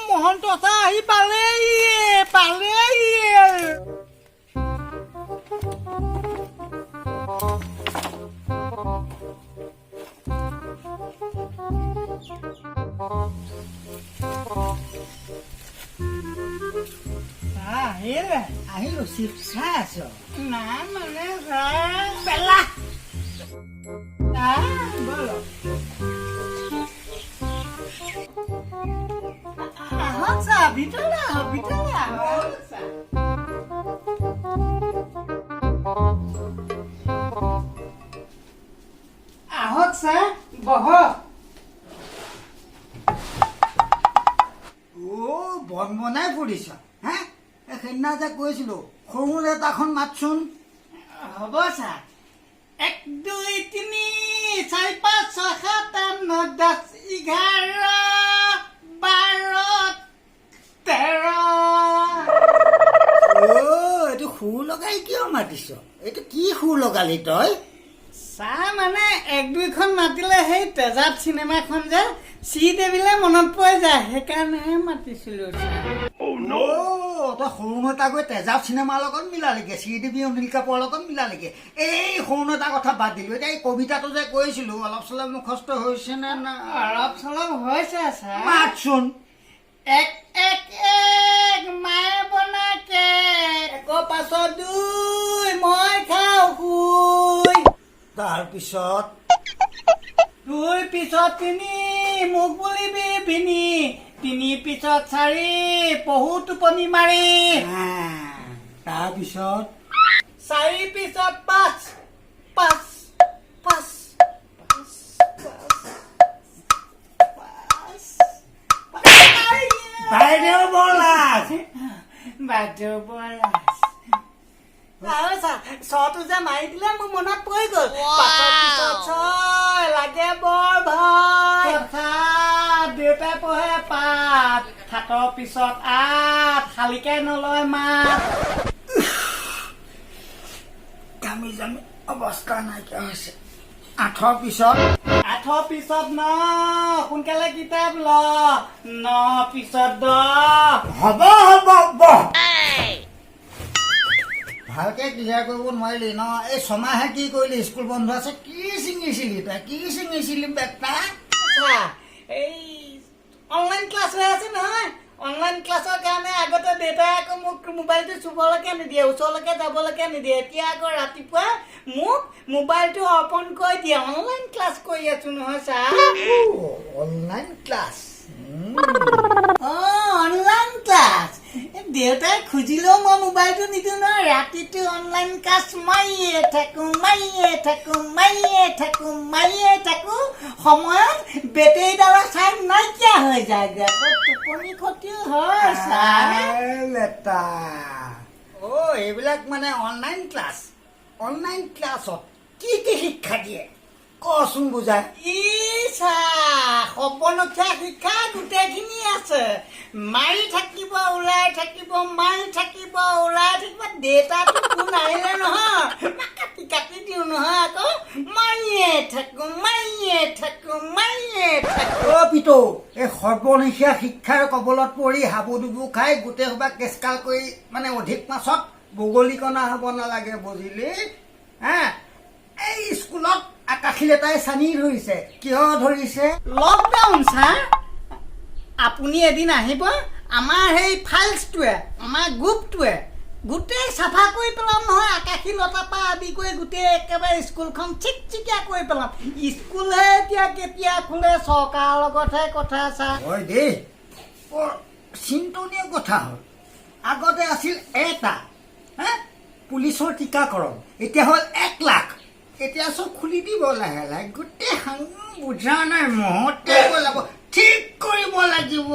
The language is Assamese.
মহন্ত চা আহি পালেহি। আহিলো চিপছ খাই আছ? নাই মানে পেলা বল আহক চা ভিতৰলৈ আহক আহক চা বহক। বন বনাই ফুৰিছ হে? সেইদিনা যে কৈছিলো সৰু নেতাখন মাতচোন। হ'ব চা। 1 2 3 4 5 6 7 8 9 10 11 12 13। এইটো সুৰ লগাই কিয় মাতিছ? এইটো কি সুৰ লগালি তই? চা মানে 1 2খন মাতিলে সেই তেজাব চিনেমাখন যে শ্ৰীদেৱীলে মনত পৰি যায়, সেইকাৰণেহে মাতিছিলো। তই সৰু নেতা গৈ তেজাব চিনেমাৰ লগত মিলালিগে, শ্ৰীদেৱী অনিল কাপুৰৰ লগত মিলালিগে। এই সৰু নেতাৰ কথা বাদ দিলো। এতিয়া এই কবিতাটো যে কৈছিলো অলপ চলপ মুখস্থ হৈছে নে না? অলপ চলপ হৈছে। মাতচোন। 1 1 1 মায়ে বনা কেক, 1 পাছত 2 মই খাওঁ শুই, তাৰপিছত 2 পিছত 3 মোক বুলিবি ভিনি, 3 পিছত 4 পহু টোপনি মাৰি, তাৰপিছত 4 পিছত 5 5 5 বাইদেউ বলাজ ছটো যে মাৰি দিলে মোৰ মনত পৰি গল। লাগে বৰ ভয়, দেউতাই পঢ়ে 5, 7ৰ পিছত 8, শালিকে নলয় মাত। জামি অৱস্থা নাইকিয়া হৈছে। 8ৰ পিছত 9, সোনকালে কিতাপ ল। 9 পিছত 10। হ'ব ভালকে ক্লিয়াৰ কৰিব নোৱাৰিলি ন? এই ছমাহে কি কৰিলি? স্কুল বন্ধ আছে, কি চিঙিছিলি তই? কি চিঙিছিলি বেটা? এই অনলাইন ক্লাছ হৈ আছে নহয়, অনলাইন ক্লাছৰ কাৰণে আগতে দেউতাই আকৌ মোক মোবাইলটো চুবলৈকে নিদিয়ে, ওচৰলৈকে যাবলৈকে নিদিয়ে। এতিয়া আকৌ ৰাতিপুৱা মোক মোবাইলটো অৰ্পণ কৰি দিয়ে। অনলাইন ক্লাছ কৰি আছো নহয় sir. Online class? Online class দেউতাই খুজিলেও মই মোবাইলটো নিদিওঁ নহয়। ৰাতিটো অনলাইন ক্লাছ মাৰিয়ে থাকো সময়ত বেটেৰীডালৰ চাই নাইকিয়া হৈ যায়গৈ, টোপনি ক্ষতিও হয় লেটা। এইবিলাক মানে অনলাইন ক্লাছ। অনলাইন ক্লাছত কি শিক্ষা দিয়ে কচোন বুজাই? সৰ্বনক্ষা শিক্ষা গোটেইখিনি আছে। মাৰি থাকিব ওলাই থাকিব, মাৰি থাকিব ওলাই থাকিব। দেউতাটো কোন আহিলে নহয় কাটি দিওঁ নহয়, আকৌ মাৰিয়ে থাকো। পিতো এই সৰ্বনক্ষা শিক্ষাৰ কবলত পৰি হাবুডুবু খাই গোটেই সোপা কেচকাল কৰি মানে অধিক মাছত বগলীকণা হ'ব নালাগে, বুজিলি? এই স্কুলত আকাশী এটাই চানি ধৰিছে। কিয় ধৰিছে? Lockdown sir. আপুনি এদিন আহিব, আমাৰ সেই ফাইলছটোৱে, আমাৰ গ্ৰুপটোৱে গোটেই চাফা কৰি পেলাম নহয়। আকাশী লতাৰ পৰা আদি কৰি গোটেই একেবাৰে স্কুলখন চিকচিকীয়া কৰি পেলাম। স্কুলহে এতিয়া কেতিয়া খোলে, চৰকাৰৰ লগতহে কথা ছাৰ। হয় দেই, বৰ চিন্তনীয় কথা হ'ল। আগতে আছিল 1টা পুলিচৰ টীকাকৰণ, এতিয়া হ'ল 1 লাখ। এতিয়া চব খুলি দিব লাহে লাহে। গোটেই বুজা নাই, মহতে ঠিক কৰিব লাগিব।